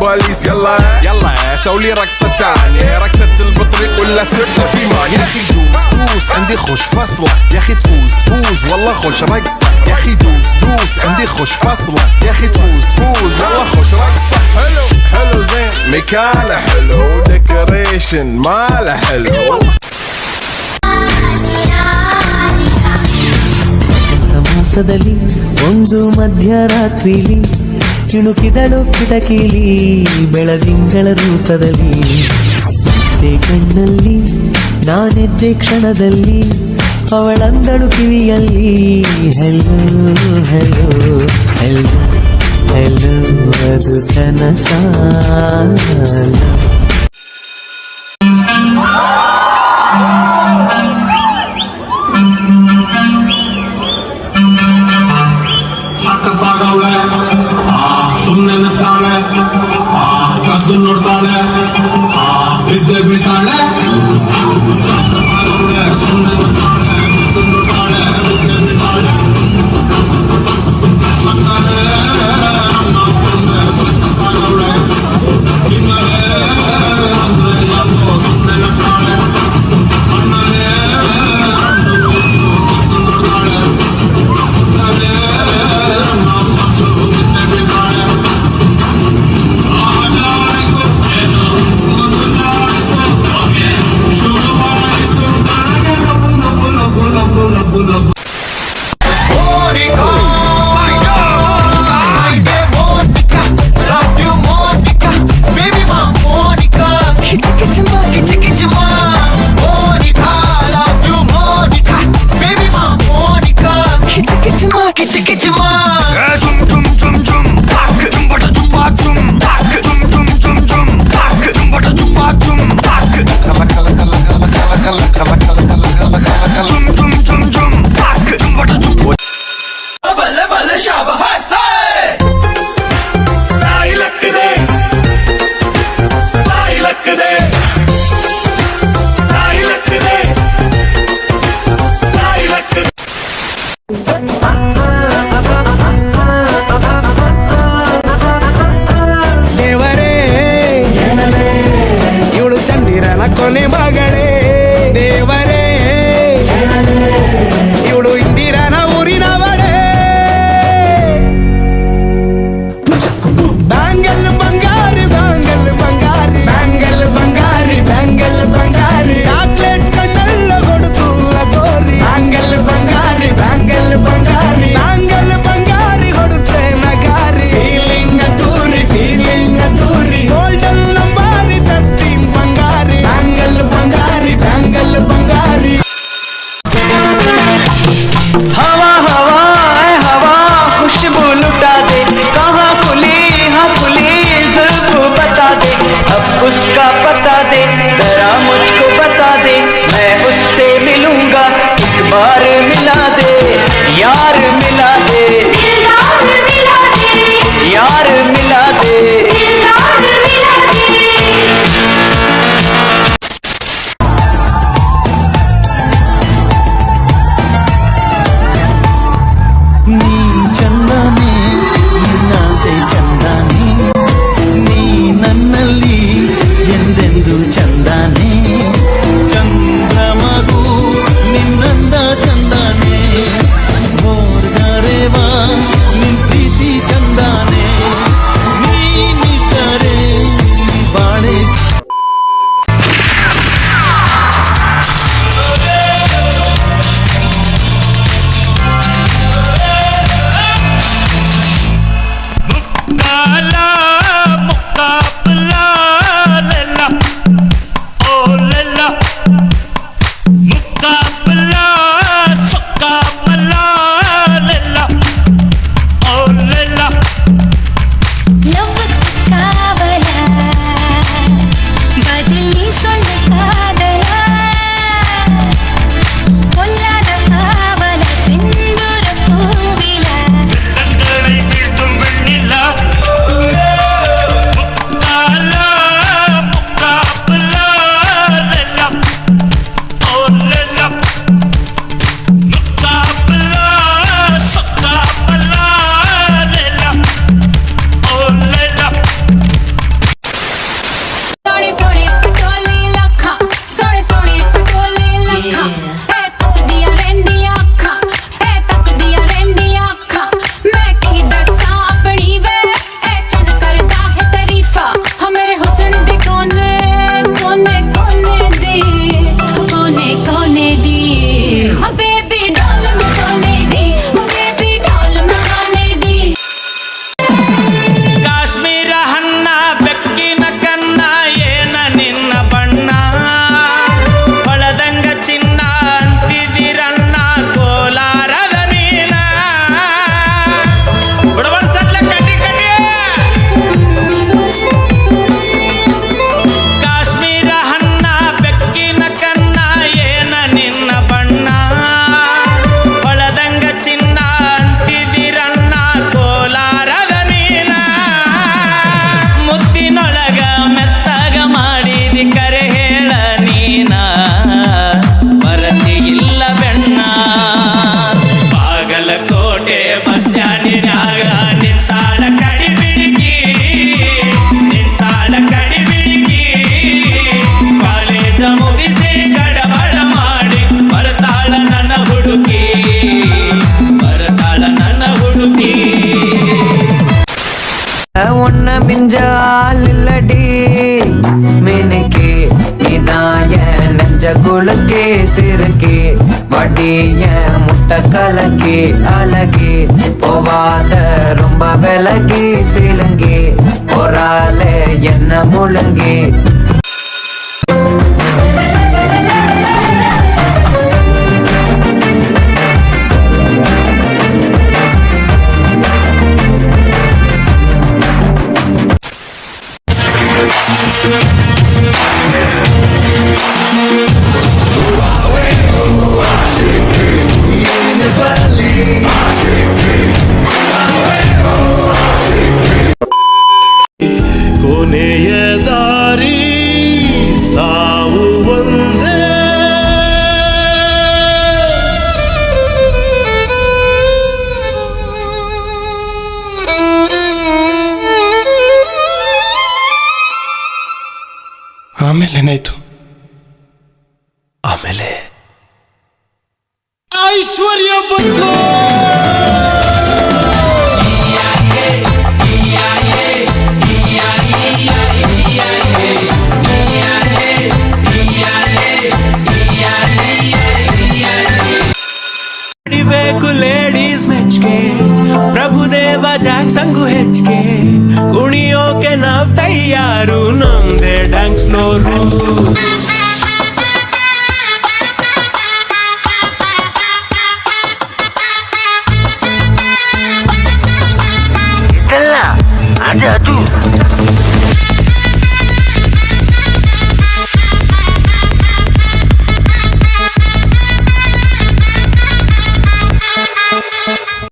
كواليس. يلا يلا سوي رقصة تانية، رقصة البطريق ولا سبنا في مان. يا اخي دوس عندي خوش فصلة، يا اخي تفوز والله خوش رقصة. يا اخي دوس عندي خوش فصلة، يا اخي تفوز والله خوش رقصة. حلو زين مكانه حلو، ديكوريشن ماله حلو. ಮಾಸದಲ್ಲಿ ಒಂದು ಮಧ್ಯರಾತ್ರಿಲಿ ಇಣುಕಿದಳು ಕಿಟಕಿಲಿ ಬೆಳದಿಂಗಳ ರೂಪದಲ್ಲಿ. ಕಣ್ಣಲ್ಲಿ ನಾನೆದ್ದೆ ಕ್ಷಣದಲ್ಲಿ ಅವಳಂದಳು ಕಿವಿಯಲ್ಲಿ ಹೆಲೋ ಹೆಲೋ ಹೆಲೋ ಹೆಲೋ ಅದು ಕನಸಾಲ. ಸುಮ್ಮನೆ ನಗ್ತಾಳೆ, ಕದ್ದು ನೋಡ್ತಾಳೆ, ಬಿದ್ದೆ ಬೀಳ್ತಾಳೆ. ಸುಮ್ಮನೆ ನಗ್ತಾಳೆ, ಕದ್ದು ನೋಡ್ತಾಳೆ, ಬಿದ್ದೆ ಬೀಳ್ತಾಳೆ. ಸಕ್ಕರೆ ಸಕ್ಕತ್ತಾಗವಳೆ, ಹಿನ್ನಲೆ ಅಂದ್ರೆ ಯಾಕೋ ಸುಮ್ಮನೆ ನಗ್ತಾಳೆ. ಕಣ್ಣಲೆ ಕದ್ದು ನೋಡ್ತಾಳೆ, ಹಿನ್ನಲೆ ಕೊನೆ ಮಗಳೇ ದೇವರೇ, ಇವಳು ಇಂದಿರನ ಊರಿನವಳೇ. ಬ್ಯಾಂಗಲ್ ಬಂಗಾರಿ ಬ್ಯಾಂಗಲ್ ಬಂಗಾರಿ ಬ್ಯಾಂಗಲ್ ಬಂಗಾರಿ ಬ್ಯಾಂಗಲ್ ಬಂಗಾರಿ, ಚಾಕ್ಲೇಟ್ ಕಣ್ಣೆಲ್ಲ ಕೊಡುತ್ತು ಲಗೋರಿ. ಬ್ಯಾಂಗಲ್ ಬಂಗಾರಿ ಬ್ಯಾಂಗಲ್ ಬಂಗಾರಿ ಬ್ಯಾಂಗಲ್ ಬಂಗಾರಿ ಕೊಡುತ್ತೆ ನಗಾರಿ. ಫೀಲಿಂಗ್ ಅದ್ದೂರಿ ಗೋಲ್ಡನ್ ನಂಬಾರಿ 13 ಬಂಗಾರಿ. ಬ್ಯಾಂಗಲ್ ಬಂಗಾರಿ ಬ್ಯಾಂಗಲ್ ಬಂಗಾರಿ. हवा हवा हवा खुशबू लुटा दे, कहाँ खुली हाँ खुली जुल्फ़ बता दे. अब उसका पता दे जरा मुझको बता दे, मैं उससे मिलूंगा एक बार मिला दे. यार मिला दे यार मिला दे. ನೀ ಚಂದನೆ ನಿನ್ನಾಸೆ ಚಂದನೆ, ನೀ ನನ್ನಲ್ಲಿ ಎಂದೆಂದು ಚಂದನೆ. ಚಂದ್ರಮಗು ನಿನ್ನಂದ ಚಂದನೆ, ಮೋರ್ಗರೆ ஆளில்லடி மினுக்கி இதான் என் நெஞ்ச குலுக்கி சிறுக்கி வடிய முட்டை கலக்கி அழகி போவாத ரொம்ப விலகி சிலுங்கி போறாலே என்ன முழுங்கி ಕೊನೆಯ ದಾರಿ ಸಾವು ಒಂದೇ ಆಮೇಲೆ ಏನಾಯ್ತು ಆಮೇಲೆ ಐಶ್ವರ್ಯ ಬಂತು ಬೇಕು ಲೇಡೀಸ್ ಮೆಚ್ಗೆ ಪ್ರಭುದೇವ ಜಾಕ್ಸಂಗು ಹೆಚ್ಚಿಗೆ ಕುಣಿಯೋಕೆ ನಾವ್ ತಯಾರು ನಮ್ದೇ ಡ್ಯಾನ್ಸ್ ಫ್ಲೋರು ಇದಲ್ಲ ಅದು